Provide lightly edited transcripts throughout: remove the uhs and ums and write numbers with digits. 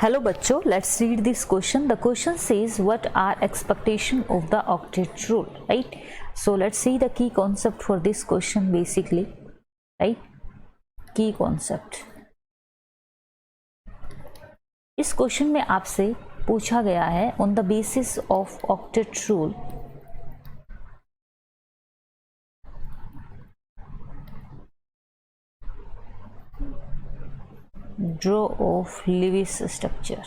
Hello बच्चों, let's read this question. The question says what are expectation of the octet rule, right? So let's see the key concept for this question basically, right? Key concept. इस question में आपसे पूछा गया है on the basis of octet rule draw of Lewis structure,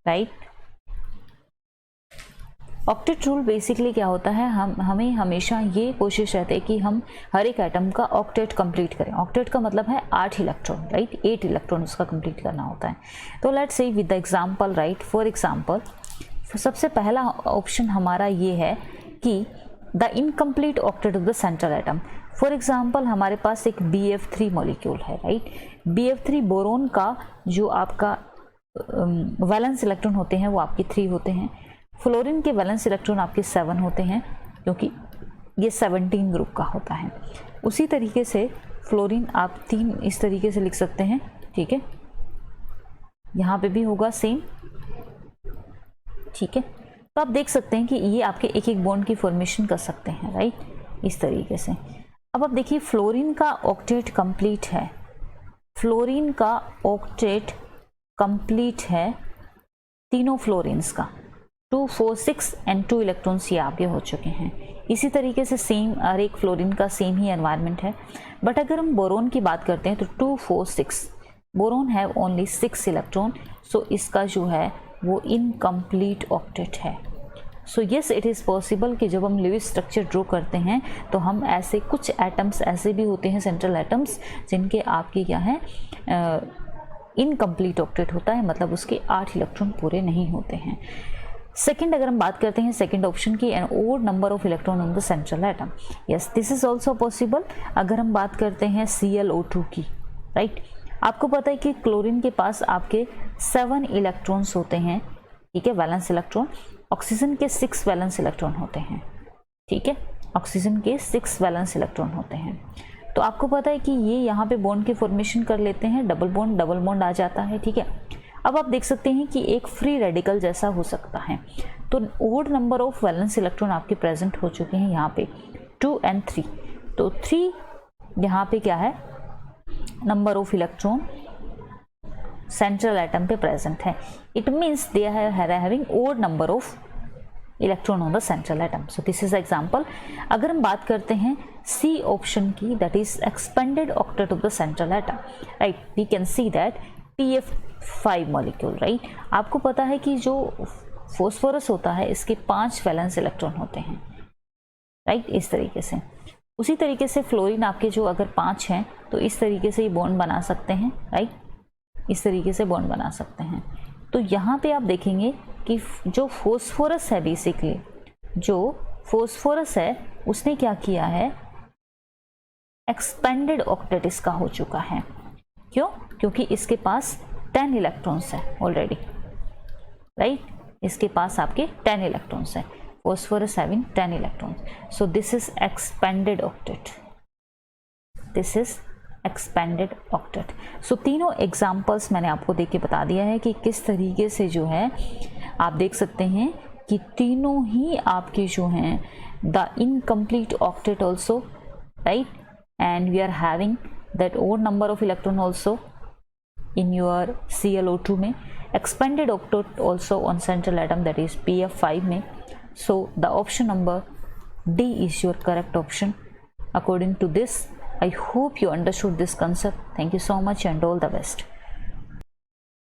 right? Octet rule basically क्या होता है, हमें हमेशा ये कोशिश रहती है कि हम हर एक एटम का ऑक्टेट कंप्लीट करें. ऑक्टेट का मतलब है 8 इलेक्ट्रॉन, राइट? 8 इलेक्ट्रॉन उसका कंप्लीट करना होता है. तो let's say with the example, right? For example सबसे पहला ऑप्शन हमारा ये है कि the incomplete octet of the central atom. For example हमारे पास एक BF3 मॉलिक्यूल है, राइट? BF3 बोरोन का जो आपका वैलेंस इलेक्ट्रॉन होते हैं वो आपके 3 होते हैं. फ्लोरीन के वैलेंस इलेक्ट्रॉन आपके 7 होते हैं क्योंकि ये 17 ग्रुप का होता है. उसी तरीके से फ्लोरीन आप 3 इस तरीके से लिख सकते हैं, ठीक है? यहाँ पे भी होगा सेम, ठीक है? तो आप देख सकते हैं कि ये आपके एक एक बॉन्ड की फॉर्मेशन कर सकते हैं, राइट? इस तरीके से. अब आप देखिए फ्लोरीन का ऑक्टेट कंप्लीट है. फ्लोरीन का ऑक्टेट कंप्लीट है तीनों फ्लोरीन्स का. 2, 4, 6 एंड 2 इलेक्ट्रॉन्स ये आपके हो चुके हैं. इसी तरीके से सेम हर एक फ्लोरीन का सेम ही एनवायरनमेंट है. बट अगर हम बोरोन की बात करते हैं तो 2, 4, 6 बोरोन हैव ओनली 6 इलेक्ट्रॉन. सो इसका जो है वो इनकम्प्लीट ऑक्टेट है. So yes, it is possible कि जब हम लिविस स्ट्रक्चर ड्रॉ करते हैं तो हम ऐसे कुछ एटम्स ऐसे भी होते हैं, सेंट्रल एटम्स, जिनके आपकी क्या है इनकम्प्लीट ऑक्टेट होता है, मतलब उसके 8 इलेक्ट्रॉन पूरे नहीं होते हैं. सेकेंड अगर हम बात करते हैं सेकेंड ऑप्शन की, an odd number of electron on the central atom. Yes, this is also possible. अगर हम बात करते हैं ClO2 की, राइट? आपको पता है कि क्लोरीन के पास आपके 7 इलेक्ट्रॉन्स होते हैं, ठीक है, वैलेंस इलेक्ट्रॉन. ऑक्सीजन के 6 वैलेंस इलेक्ट्रॉन होते हैं, ठीक है? ऑक्सीजन के 6 वैलेंस इलेक्ट्रॉन होते हैं. तो आपको पता है कि ये यहाँ पे बॉन्ड की फॉर्मेशन कर लेते हैं, डबल बॉन्ड आ जाता है, ठीक है? अब आप देख सकते हैं कि एक फ्री रेडिकल जैसा हो सकता है. तो odd number of valence electron आपके प्रेजेंट हो चुके हैं यहाँ पे 2 and 3. तो 3 यहाँ पे क्या है, number of electron central atom पे प्रेजेंट है. It means they are having odd number of electron on the central atom. So this is example. अगर हम बात करते हैं सी ऑप्शन की, that is expanded octet of the central atom, right? We can see that PF5 molecule, right? आपको पता है कि जो फॉस्फोरस होता है इसके 5 वैलेंस इलेक्ट्रॉन होते हैं, राइट? इस तरीके से. उसी तरीके से फ्लोरीन आपके जो अगर 5 हैं तो इस तरीके से ही बॉन्ड बना सकते हैं, राइट? इस तरीके से बॉन्ड बना सकते हैं. तो यहाँ पे आप देखेंगे कि जो फॉस्फोरस है, बेसिकली जो फॉस्फोरस है उसने क्या किया है, एक्सपेंडेड ऑक्टेट इसका हो चुका है. क्यों? क्योंकि इसके पास 10 इलेक्ट्रॉन्स है ऑलरेडी, राइट? इसके पास आपके 10 इलेक्ट्रॉन्स है. Phosphorus having 10 electrons. So this is expanded octet. This is expanded octet. So तीनों एग्जांपल्स मैंने आपको देख के बता दिया है कि किस तरीके से जो है आप देख सकते हैं कि तीनों ही आपके जो हैं the incomplete octet also, right? And we are having that odd number of electron also in your ClO2 में, expanded octet also on central atom, that is PF5 में. So the option number D is your correct option according to this. I hope you understood this concept. Thank you so much and all the best.